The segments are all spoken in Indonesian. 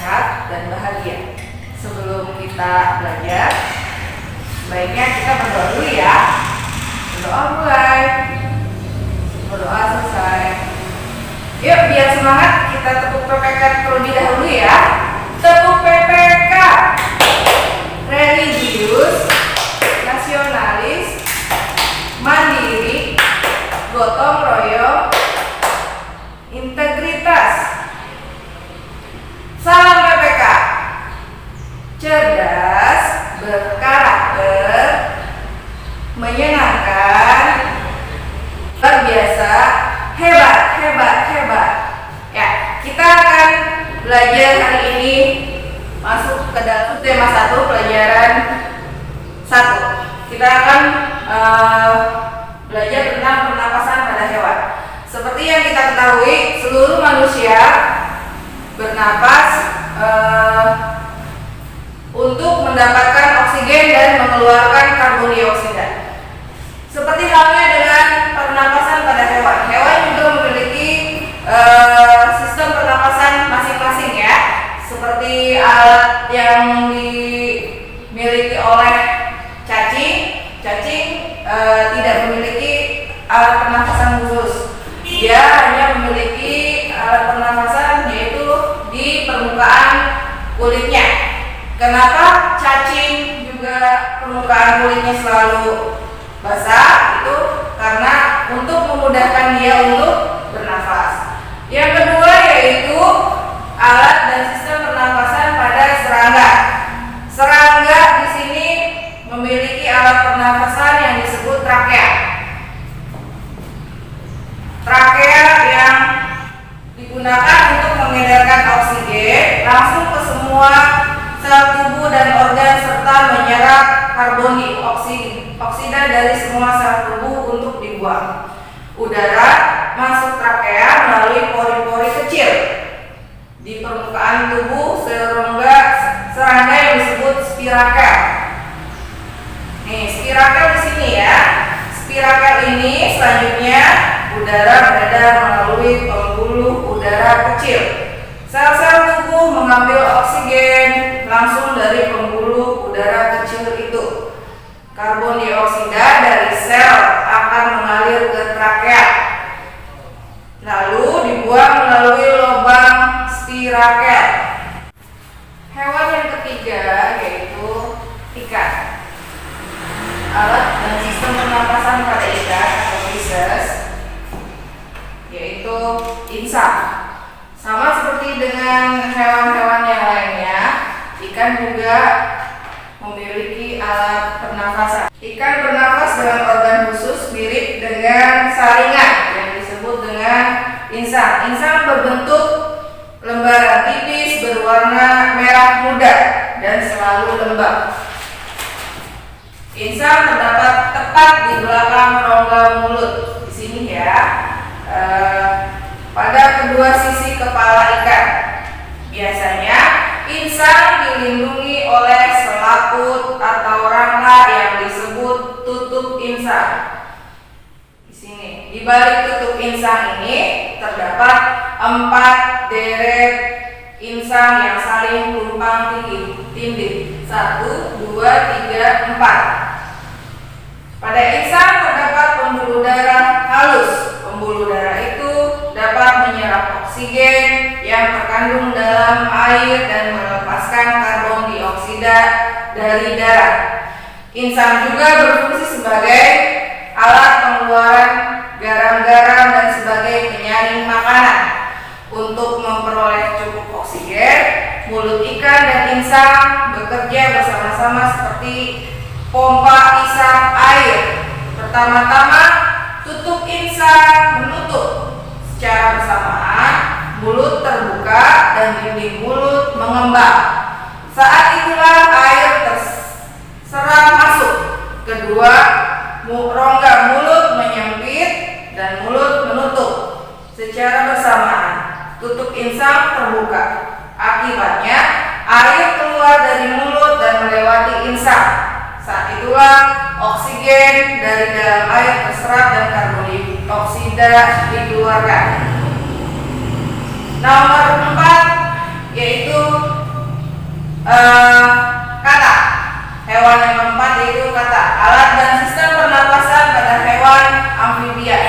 sehat dan bahagia. Sebelum kita belajar, sebaiknya kita berdoa dulu ya. Berdoa mulai, berdoa selesai. Yuk, biar semangat kita tepuk PPK terlebih dahulu ya. Tepuk PPK. Religius, nasionalis, mandiri, gotong royong, integritas. Salam PPK. Cerdas, berkarakter, menyenangkan, luar biasa, hebat. Ya, kita akan belajar hari ini masuk ke dalam tema 1, pelajaran 1. Kita akan belajar tentang pernapasan pada hewan. Seperti yang kita ketahui, seluruh manusia bernapas untuk mendapatkan oksigen dan mengeluarkan karbon dioksida. Seperti halnya dengan pernapasan pada hewan. Hewan juga memiliki sistem pernapasan masing-masing ya. Seperti alat yang dimiliki oleh cacing tidak memiliki alat pernapasan khusus. Dia hanya memiliki alat pernapasan yaitu di permukaan kulitnya. Kenapa cacing juga permukaan kulitnya selalu basah? Itu karena untuk memudahkan dia untuk bernafas. Yang kedua yaitu alat dan sistem pernapasan pada serangga. Serangga di sini memiliki alat pernapasan yang disebut trakea. Trakea yang digunakan untuk mengedarkan oksigen langsung ke semua sel tubuh dan organ serta menyerap karbon dioksida dari semua sel tubuh untuk dibuang. Udara masuk trakea melalui pori-pori kecil di permukaan tubuh serangga yang disebut spirakel. Nih, spirakel di sini ya. Spirakel ini selanjutnya udara beredar melalui pembuluh udara kecil. Sel-sel tubuh mengambil oksigen langsung dari pembuluh udara kecil itu. Karbon dioksida dari sel akan mengalir ke trakea, lalu dibuang melalui lubang spirakel. Hewan yang ketiga yaitu ikan. Alat dan sistem pernapasan pada ikan atau fishes yaitu insang. Sama seperti dengan hewan-hewan yang lainnya, ikan juga memiliki alat pernafasan. Ikan bernafas dengan organ khusus mirip dengan saringan yang disebut dengan insang. Insang berbentuk lembaran tipis berwarna merah muda dan selalu lembab. Insang terdapat tepat di belakang rongga mulut. Di sini ya. Pada kedua sisi kepala ikan. Biasanya insang dilindungi oleh selaput atau rangka yang disebut tutup insang. Di sini, di balik tutup insang ini terdapat 4 deret insang yang saling tumpang tindih. 1, 2, 3, 4. Pada insang terdapat pembuluh darah halus. Pembuluh darah itu dapat menyerap oksigen yang terkandung dalam air dan melepaskan karbon dioksida dari darah. Insang juga berfungsi sebagai alat pengeluaran garam-garam dan sebagai penyaring makanan. Untuk memperoleh cukup oksigen, mulut ikan dan insang bekerja bersama-sama seperti pompa isap air. Pertama-tama, tutup insang menutup. Secara bersamaan, mulut terbuka dan dinding mulut mengembang. Saat itulah air terserap masuk. Kedua, rongga mulut menyempit dan mulut menutup. Secara bersamaan, tutup insang terbuka. Akibatnya, air keluar dari mulut dan melewati insang. Saat itulah oksigen dari dalam air terserap dan karbon dioksida dikeluarkan. Nomor 4 yaitu Katak. Hewan yang keempat yaitu katak. Alat dan sistem pernapasan pada hewan amfibia.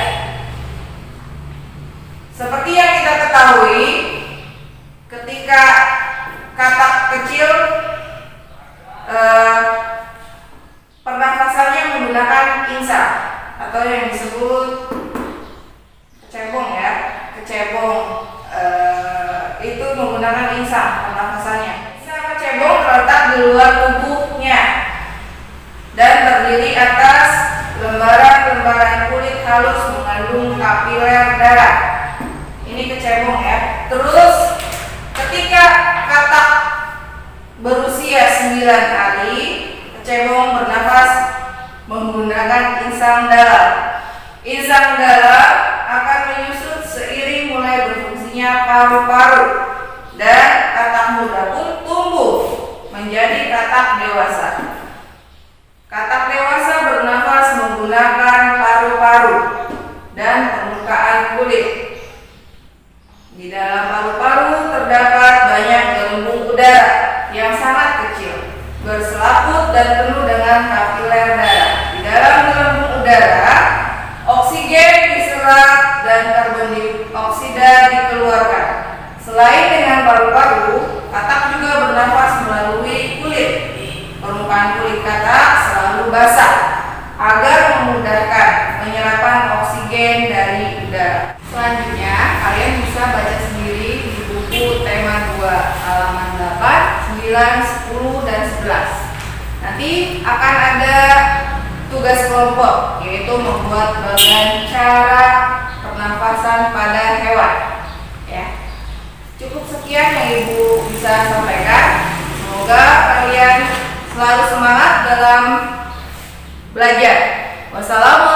Seperti yang kita ketahui, ketika katak kecil pernafasannya menggunakan insang atau yang disebut kecebong ya. Kecebong itu menggunakan insang pernafasannya. Insang kecebong terletak di luar tubuhnya dan terdiri atas lembaran-lembaran kulit halus mengandung kapiler darah. Ini kecebong ya. Terus ketika katak berusia 9 hari, kecebong bernafas menggunakan insang dalam. Insang dalam akan menyusut seiring mulai berfungsinya paru-paru dan katak muda pun tumbuh menjadi katak dewasa. Katak dewasa bernafas menggunakan paru-paru dan permukaan kulit. Di dalam paru-paru terdapat banyak gelembung udara yang sangat kecil, berselaput dan penuh dengan kapiler darah. Di dalam gelembung udara, oksigen diserap dan karbon dioksida dikeluarkan. Selain dengan paru-paru, katak juga bernafas melalui kulit. Permukaan kulit katak selalu basah agar memudahkan penyerapan oksigen dari udara. Selanjutnya, kalian bisa baca sendiri di buku tema 2 halaman 8, 9, 10, dan 11. Nanti akan ada tugas kelompok, yaitu membuat bagan cara pernafasan pada hewan. Ya. Cukup sekian yang Ibu bisa sampaikan. Semoga kalian selalu semangat dalam belajar. Wassalamualaikum